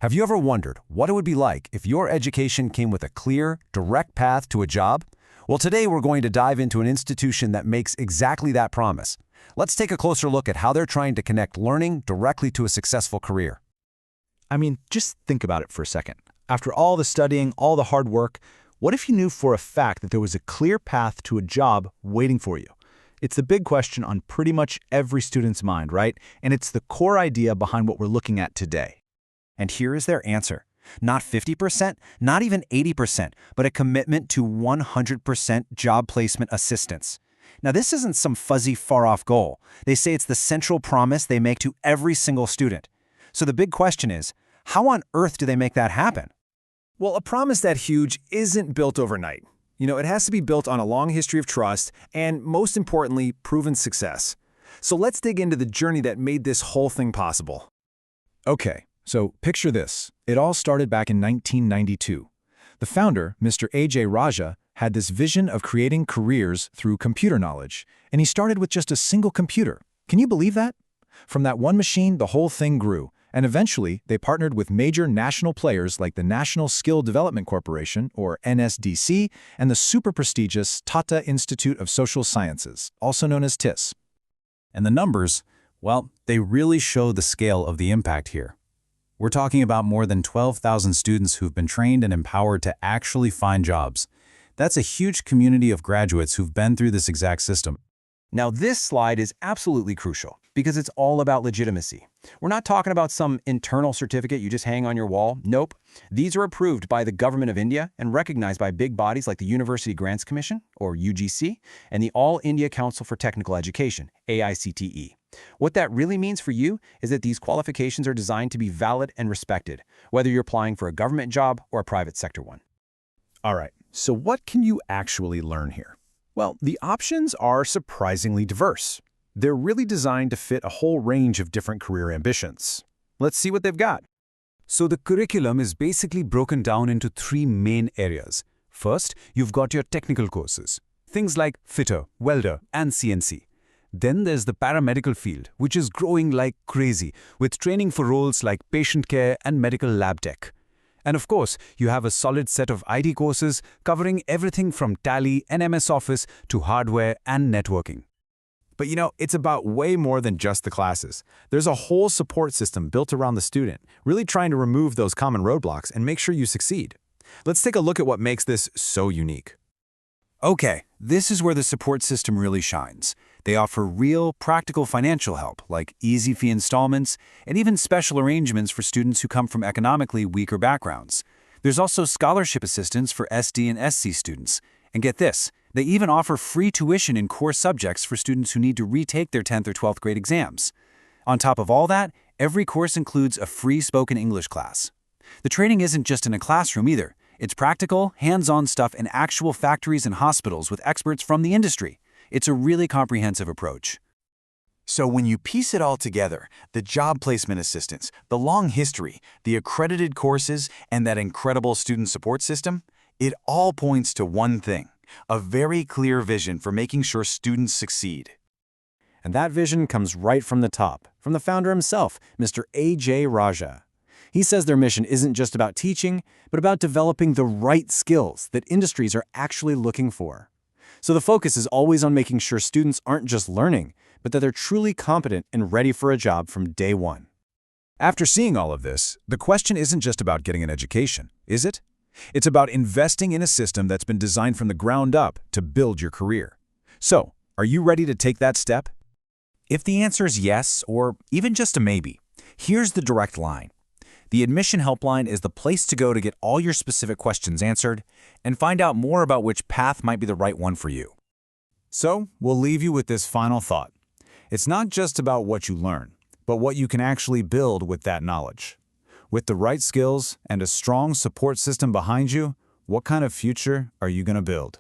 Have you ever wondered what it would be like if your education came with a clear, direct path to a job? Well, today we're going to dive into an institution that makes exactly that promise. Let's take a closer look at how they're trying to connect learning directly to a successful career. I mean, just think about it for a second. After all the studying, all the hard work, what if you knew for a fact that there was a clear path to a job waiting for you? It's the big question on pretty much every student's mind, right? And it's the core idea behind what we're looking at today. And here is their answer. Not 50%, not even 80%, but a commitment to 100% job placement assistance. Now, this isn't some fuzzy, far-off goal. They say it's the central promise they make to every single student. So the big question is, how on earth do they make that happen? Well, a promise that huge isn't built overnight. It has to be built on a long history of trust and, most importantly, proven success. So let's dig into the journey that made this whole thing possible. Okay, so picture this. It all started back in 1992. The founder, Mr. A.J. Raja, had this vision of creating careers through computer knowledge, and he started with just a single computer. Can you believe that? From that one machine, the whole thing grew, and eventually they partnered with major national players like the National Skill Development Corporation, or NSDC, and the super prestigious Tata Institute of Social Sciences, also known as TISS. And the numbers, well, they really show the scale of the impact here. We're talking about more than 12,000 students who've been trained and empowered to actually find jobs. That's a huge community of graduates who've been through this exact system. Now, this slide is absolutely crucial because it's all about legitimacy. We're not talking about some internal certificate you just hang on your wall. Nope. These are approved by the Government of India and recognized by big bodies like the University Grants Commission, or UGC, and the All India Council for Technical Education, AICTE. What that really means for you is that these qualifications are designed to be valid and respected, whether you're applying for a government job or a private sector one. All right, so what can you actually learn here? Well, the options are surprisingly diverse. They're really designed to fit a whole range of different career ambitions. Let's see what they've got. So the curriculum is basically broken down into three main areas. First, you've got your technical courses, things like fitter, welder, and CNC. Then there's the paramedical field, which is growing like crazy, with training for roles like patient care and medical lab tech. And of course, you have a solid set of IT courses covering everything from Tally and MS Office to hardware and networking. But it's about way more than just the classes. There's a whole support system built around the student, really trying to remove those common roadblocks and make sure you succeed. Let's take a look at what makes this so unique. Okay, this is where the support system really shines. They offer real, practical financial help, like easy fee installments, and even special arrangements for students who come from economically weaker backgrounds. There's also scholarship assistance for SD and SC students. And get this, they even offer free tuition in core subjects for students who need to retake their 10th or 12th grade exams. On top of all that, every course includes a free spoken English class. The training isn't just in a classroom either. It's practical, hands-on stuff in actual factories and hospitals with experts from the industry. It's a really comprehensive approach. So when you piece it all together, the job placement assistance, the long history, the accredited courses, and that incredible student support system, it all points to one thing: a very clear vision for making sure students succeed. And that vision comes right from the top, from the founder himself, Mr. A.J. Raja. He says their mission isn't just about teaching, but about developing the right skills that industries are actually looking for. So the focus is always on making sure students aren't just learning, but that they're truly competent and ready for a job from day one. After seeing all of this, the question isn't just about getting an education, is it? It's about investing in a system that's been designed from the ground up to build your career. So, are you ready to take that step? If the answer is yes, or even just a maybe, here's the direct line. The Admission Helpline is the place to go to get all your specific questions answered and find out more about which path might be the right one for you. So, we'll leave you with this final thought. It's not just about what you learn, but what you can actually build with that knowledge. With the right skills and a strong support system behind you, what kind of future are you going to build?